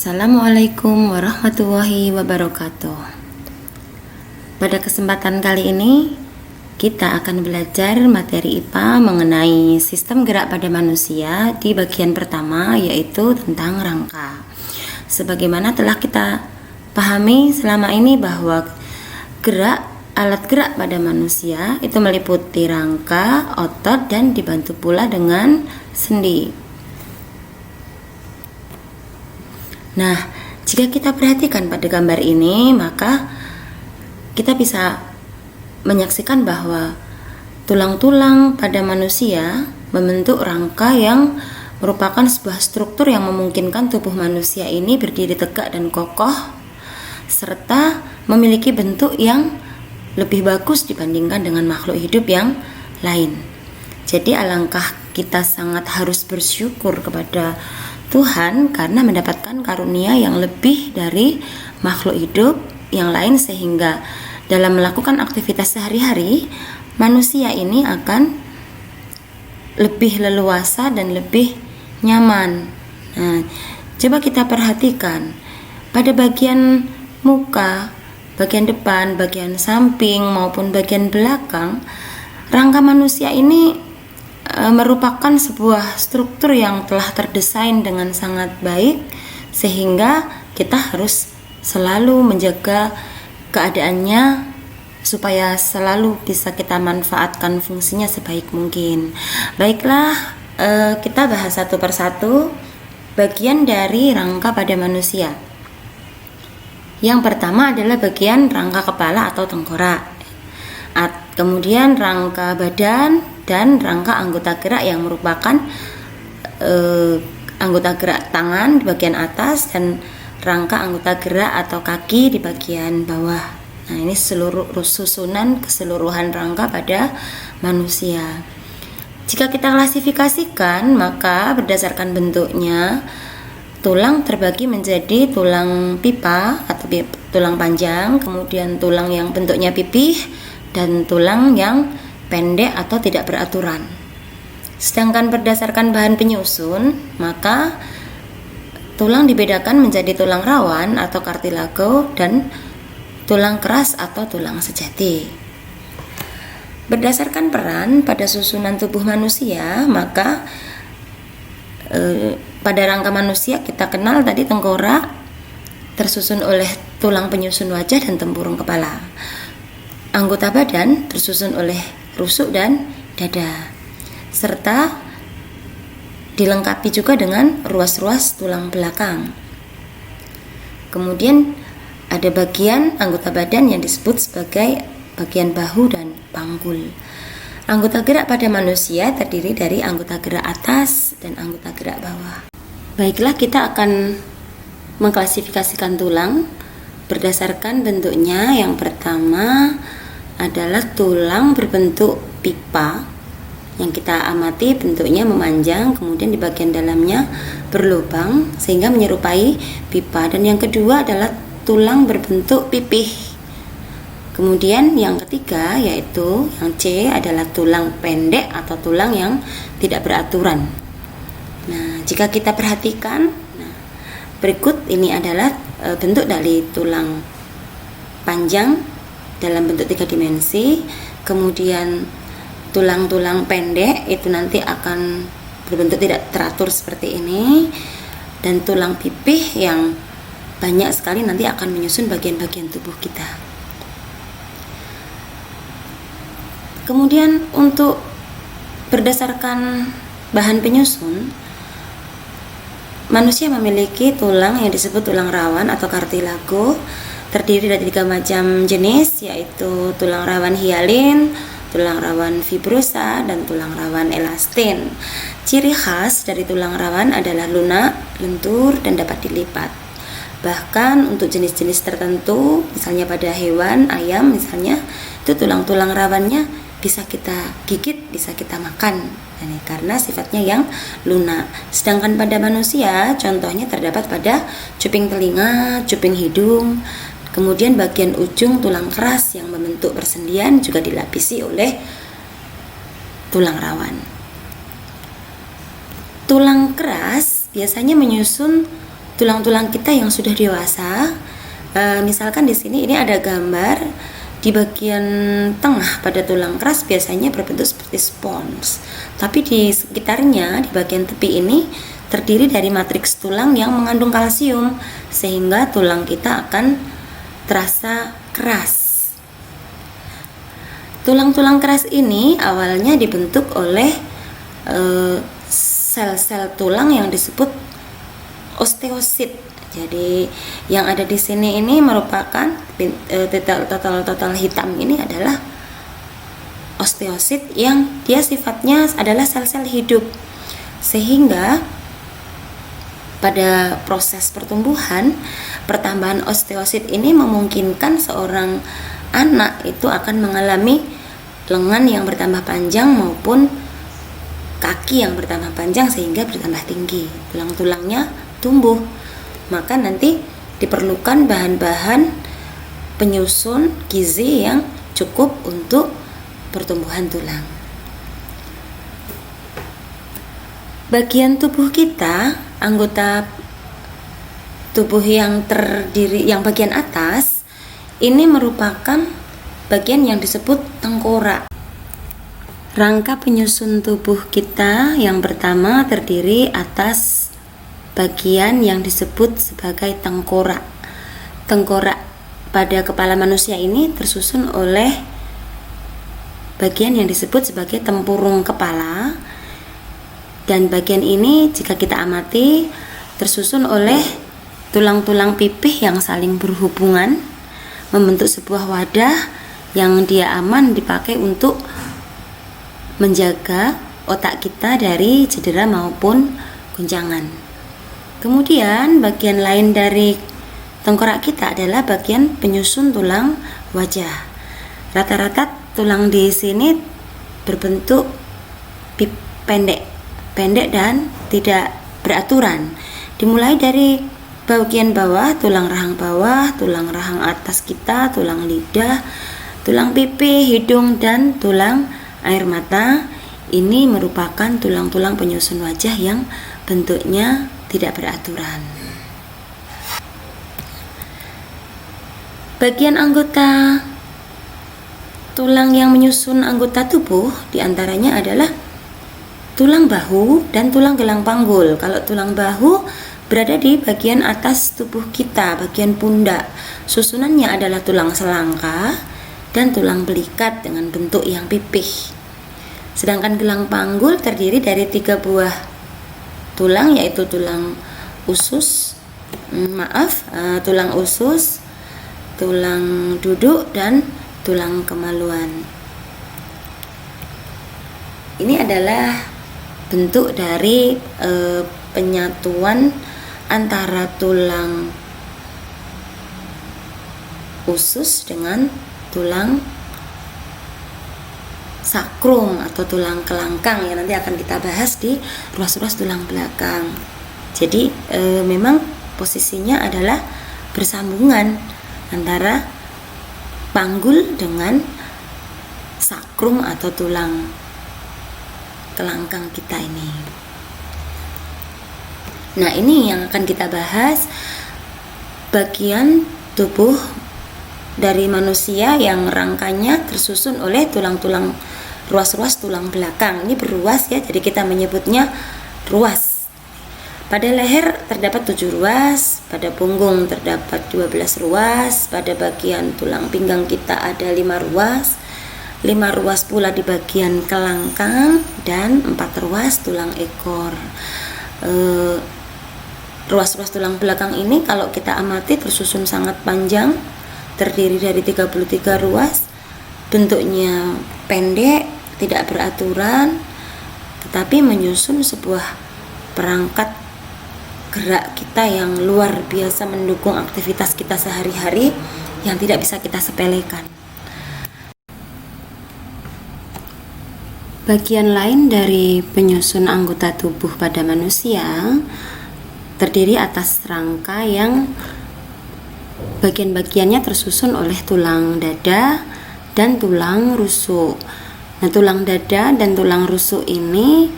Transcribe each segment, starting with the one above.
Assalamualaikum warahmatullahi wabarakatuh. Pada kesempatan kali ini kita akan belajar materi IPA mengenai sistem gerak pada manusia di bagian pertama, yaitu tentang rangka. Sebagaimana telah kita pahami selama ini bahwa alat gerak pada manusia itu meliputi rangka, otot, dan dibantu pula dengan sendi. Nah, jika kita perhatikan pada gambar ini, maka kita bisa menyaksikan bahwa tulang-tulang pada manusia membentuk rangka yang merupakan sebuah struktur yang memungkinkan tubuh manusia ini berdiri tegak dan kokoh, serta memiliki bentuk yang lebih bagus dibandingkan dengan makhluk hidup yang lain. Jadi alangkah kita sangat harus bersyukur kepada Tuhan karena mendapatkan karunia yang lebih dari makhluk hidup yang lain, sehingga dalam melakukan aktivitas sehari-hari manusia ini akan lebih leluasa dan lebih nyaman. Nah, coba kita perhatikan pada bagian muka, bagian depan, bagian samping maupun bagian belakang, rangka manusia ini merupakan sebuah struktur yang telah terdesain dengan sangat baik, sehingga kita harus selalu menjaga keadaannya supaya selalu bisa kita manfaatkan fungsinya sebaik mungkin. Baiklah, kita bahas satu persatu bagian dari rangka pada manusia. Yang pertama adalah bagian rangka kepala atau tengkorak, kemudian rangka badan dan rangka anggota gerak yang merupakan anggota gerak tangan di bagian atas dan rangka anggota gerak atau kaki di bagian bawah. Nah, ini seluruh susunan keseluruhan rangka pada manusia. Jika kita klasifikasikan, maka berdasarkan bentuknya, tulang terbagi menjadi tulang pipa atau tulang panjang, kemudian tulang yang bentuknya pipih, dan tulang yang pendek atau tidak beraturan. Sedangkan berdasarkan bahan penyusun, maka tulang dibedakan menjadi tulang rawan atau kartilago dan tulang keras atau tulang sejati. Berdasarkan peran pada susunan tubuh manusia, maka pada rangka manusia kita kenal tadi tengkorak tersusun oleh tulang penyusun wajah dan tempurung kepala. Anggota badan tersusun oleh rusuk dan dada, serta dilengkapi juga dengan ruas-ruas tulang belakang. Kemudian ada bagian anggota badan yang disebut sebagai bagian bahu dan panggul. Anggota gerak pada manusia terdiri dari anggota gerak atas dan anggota gerak bawah. Baiklah, kita akan mengklasifikasikan tulang berdasarkan bentuknya. Yang pertama adalah tulang berbentuk pipa yang kita amati bentuknya memanjang, kemudian di bagian dalamnya berlubang sehingga menyerupai pipa. Dan yang kedua adalah tulang berbentuk pipih. Kemudian yang ketiga yaitu yang C adalah tulang pendek atau tulang yang tidak beraturan. Nah, jika kita perhatikan, berikut ini adalah bentuk dari tulang panjang dalam bentuk 3 dimensi, kemudian tulang-tulang pendek itu nanti akan berbentuk tidak teratur seperti ini, dan tulang pipih yang banyak sekali nanti akan menyusun bagian-bagian tubuh kita. Kemudian untuk berdasarkan bahan penyusun, manusia memiliki tulang yang disebut tulang rawan atau kartilago, terdiri dari 3 macam jenis, yaitu tulang rawan hialin, tulang rawan fibrosa, dan tulang rawan elastin. Ciri khas dari tulang rawan adalah lunak, lentur, dan dapat dilipat. Bahkan untuk jenis-jenis tertentu, misalnya pada hewan, ayam misalnya, itu tulang-tulang rawannya bisa kita gigit, bisa kita makan, karena sifatnya yang lunak. Sedangkan pada manusia, contohnya terdapat pada cuping telinga, cuping hidung. Kemudian bagian ujung tulang keras yang membentuk persendian juga dilapisi oleh tulang rawan. Tulang keras biasanya menyusun tulang-tulang kita yang sudah dewasa. Misalkan di sini ini ada gambar di bagian tengah pada tulang keras biasanya berbentuk seperti spons, tapi di sekitarnya di bagian tepi ini terdiri dari matriks tulang yang mengandung kalsium, sehingga tulang kita akan terasa keras. Tulang-tulang keras ini awalnya dibentuk oleh sel-sel tulang yang disebut osteosit. Jadi yang ada di sini ini merupakan total hitam ini adalah osteosit yang dia sifatnya adalah sel-sel hidup, sehingga pada proses pertumbuhan pertambahan osteosit ini memungkinkan seorang anak itu akan mengalami lengan yang bertambah panjang maupun kaki yang bertambah panjang sehingga bertambah tinggi, tulang-tulangnya tumbuh. Maka nanti diperlukan bahan-bahan penyusun gizi yang cukup untuk pertumbuhan tulang. Bagian tubuh kita, anggota tubuh yang terdiri yang bagian atas ini merupakan bagian yang disebut tengkorak. Rangka penyusun tubuh kita yang pertama terdiri atas bagian yang disebut sebagai tengkorak. Tengkorak pada kepala manusia ini tersusun oleh bagian yang disebut sebagai tempurung kepala, dan bagian ini jika kita amati tersusun oleh tulang-tulang pipih yang saling berhubungan membentuk sebuah wadah yang dia aman dipakai untuk menjaga otak kita dari cedera maupun guncangan. Kemudian bagian lain dari tengkorak kita adalah bagian penyusun tulang wajah. Rata-rata tulang di sini berbentuk pendek dan tidak beraturan. Dimulai dari bagian bawah, tulang rahang bawah, tulang rahang atas kita, tulang lidah, tulang pipi, hidung, dan tulang air mata. Ini merupakan tulang-tulang penyusun wajah yang bentuknya tidak beraturan. Bagian anggota tulang yang menyusun anggota tubuh diantaranya adalah tulang bahu dan tulang gelang panggul. Kalau tulang bahu berada di bagian atas tubuh kita, bagian pundak. Susunannya adalah tulang selangka dan tulang belikat dengan bentuk yang pipih. Sedangkan gelang panggul terdiri dari 3 buah tulang, yaitu tulang usus, tulang usus, tulang duduk, dan tulang kemaluan. Ini adalah bentuk dari penyatuan antara tulang usus dengan tulang sakrum atau tulang kelangkang yang nanti akan kita bahas di ruas-ruas tulang belakang. Jadi memang posisinya adalah bersambungan antara panggul dengan sakrum atau tulang kelangkang kita ini. Nah, ini yang akan kita bahas, bagian tubuh dari manusia yang rangkanya tersusun oleh tulang-tulang ruas-ruas tulang belakang. Ini berruas ya, jadi kita menyebutnya ruas. Pada leher terdapat 7 ruas, pada punggung terdapat 12 ruas, pada bagian tulang pinggang kita ada 5 ruas, 5 ruas pula di bagian kelangkang, dan 4 ruas tulang ekor. Ruas-ruas tulang belakang ini kalau kita amati tersusun sangat panjang, terdiri dari 33 ruas, bentuknya pendek, tidak beraturan, tetapi menyusun sebuah perangkat gerak kita yang luar biasa mendukung aktivitas kita sehari-hari yang tidak bisa kita sepelekan. Bagian lain dari penyusun anggota tubuh pada manusia terdiri atas rangka yang bagian-bagiannya tersusun oleh tulang dada dan tulang rusuk. Nah, tulang dada dan tulang rusuk ini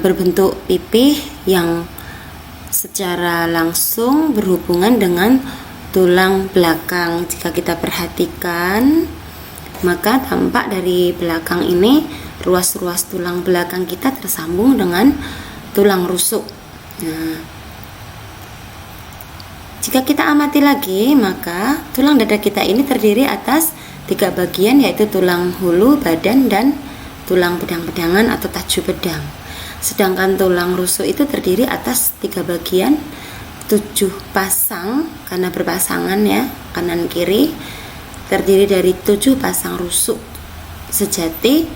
berbentuk pipih yang secara langsung berhubungan dengan tulang belakang. Jika kita perhatikan, maka tampak dari belakang ini ruas-ruas tulang belakang kita tersambung dengan tulang rusuk. Nah, jika kita amati lagi, maka tulang dada kita ini terdiri atas 3 bagian, yaitu tulang hulu, badan, dan tulang pedang-pedangan atau taju pedang. Sedangkan tulang rusuk itu terdiri atas 3 bagian, 7 pasang karena berpasangan ya, kanan kiri, terdiri dari 7 pasang rusuk sejati,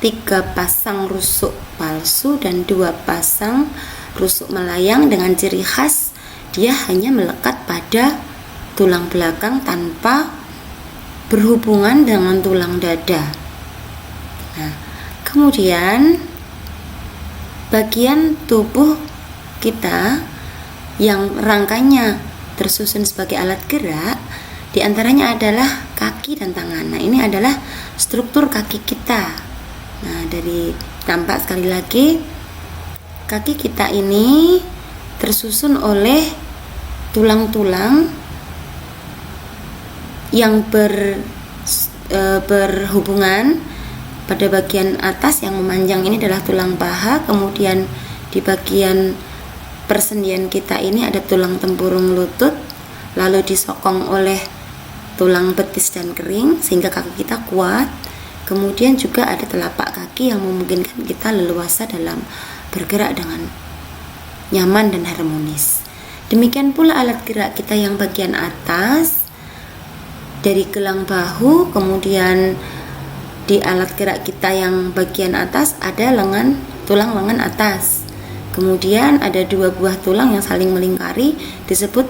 3 pasang rusuk palsu, dan 2 pasang rusuk melayang dengan ciri khas dia hanya melekat pada tulang belakang tanpa berhubungan dengan tulang dada. Nah, kemudian bagian tubuh kita yang rangkanya tersusun sebagai alat gerak, diantaranya adalah kaki dan tangan. Nah, ini adalah struktur kaki kita. Nah, dari tampak sekali lagi, kaki kita ini tersusun oleh tulang-tulang yang berhubungan. Pada bagian atas yang memanjang ini adalah tulang paha, kemudian di bagian persendian kita ini ada tulang tempurung lutut, lalu disokong oleh tulang betis dan kering sehingga kaki kita kuat. Kemudian juga ada telapak kaki yang memungkinkan kita leluasa dalam bergerak dengan nyaman dan harmonis. Demikian pula alat gerak kita yang bagian atas, dari gelang bahu, kemudian di alat gerak kita yang bagian atas ada tulang lengan atas. Kemudian ada 2 buah tulang yang saling melingkari, disebut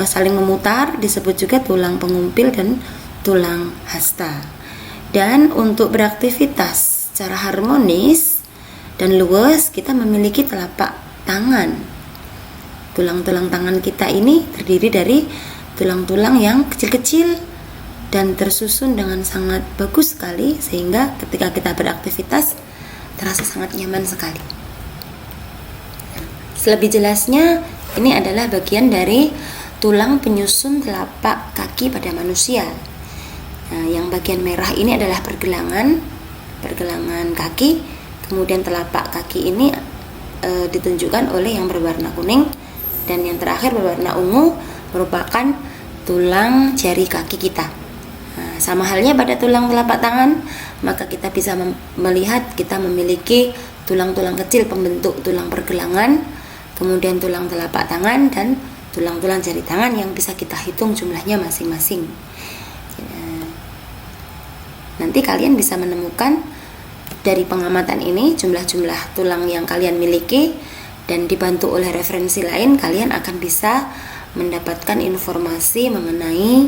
saling memutar, disebut juga tulang pengumpil dan tulang hasta. Dan untuk beraktivitas secara harmonis dan luwes, kita memiliki telapak tangan. Tulang-tulang tangan kita ini terdiri dari tulang-tulang yang kecil-kecil dan tersusun dengan sangat bagus sekali, sehingga ketika kita beraktivitas terasa sangat nyaman sekali. Selebih jelasnya, ini adalah bagian dari tulang penyusun telapak kaki pada manusia. Nah, yang bagian merah ini adalah pergelangan kaki, kemudian telapak kaki ini ditunjukkan oleh yang berwarna kuning, dan yang terakhir berwarna ungu merupakan tulang jari kaki kita. Nah, sama halnya pada tulang telapak tangan, maka kita bisa melihat kita memiliki tulang-tulang kecil pembentuk tulang pergelangan, kemudian tulang telapak tangan, dan tulang-tulang jari tangan yang bisa kita hitung jumlahnya masing-masing. Nanti kalian bisa menemukan dari pengamatan ini jumlah-jumlah tulang yang kalian miliki, dan dibantu oleh referensi lain kalian akan bisa mendapatkan informasi mengenai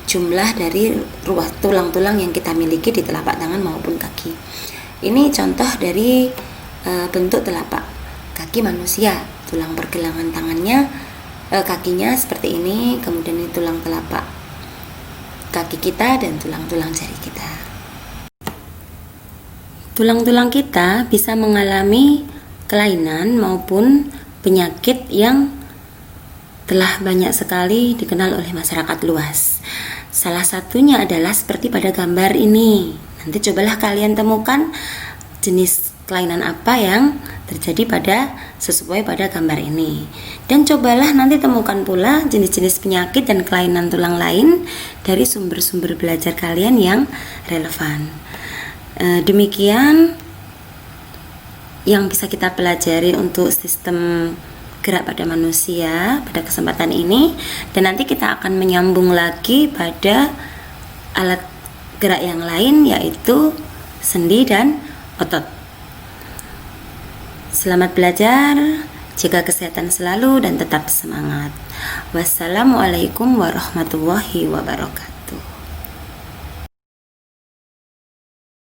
jumlah dari ruas tulang-tulang yang kita miliki di telapak tangan maupun kaki. Ini contoh dari bentuk telapak kaki manusia. Tulang pergelangan tangannya, kakinya seperti ini, kemudian ini tulang telapak kaki kita dan tulang-tulang jari kita. Tulang-tulang kita bisa mengalami kelainan maupun penyakit yang telah banyak sekali dikenal oleh masyarakat luas. Salah satunya adalah seperti pada gambar ini. Nanti cobalah kalian temukan jenis kelainan apa yang terjadi sesuai pada gambar ini. Dan cobalah nanti temukan pula jenis-jenis penyakit dan kelainan tulang lain dari sumber-sumber belajar kalian yang relevan. Demikian yang bisa kita pelajari untuk sistem gerak pada manusia pada kesempatan ini, dan nanti kita akan menyambung lagi pada alat gerak yang lain, yaitu sendi dan otot. Selamat belajar, jaga kesehatan selalu dan tetap semangat. Wassalamualaikum warahmatullahi wabarakatuh.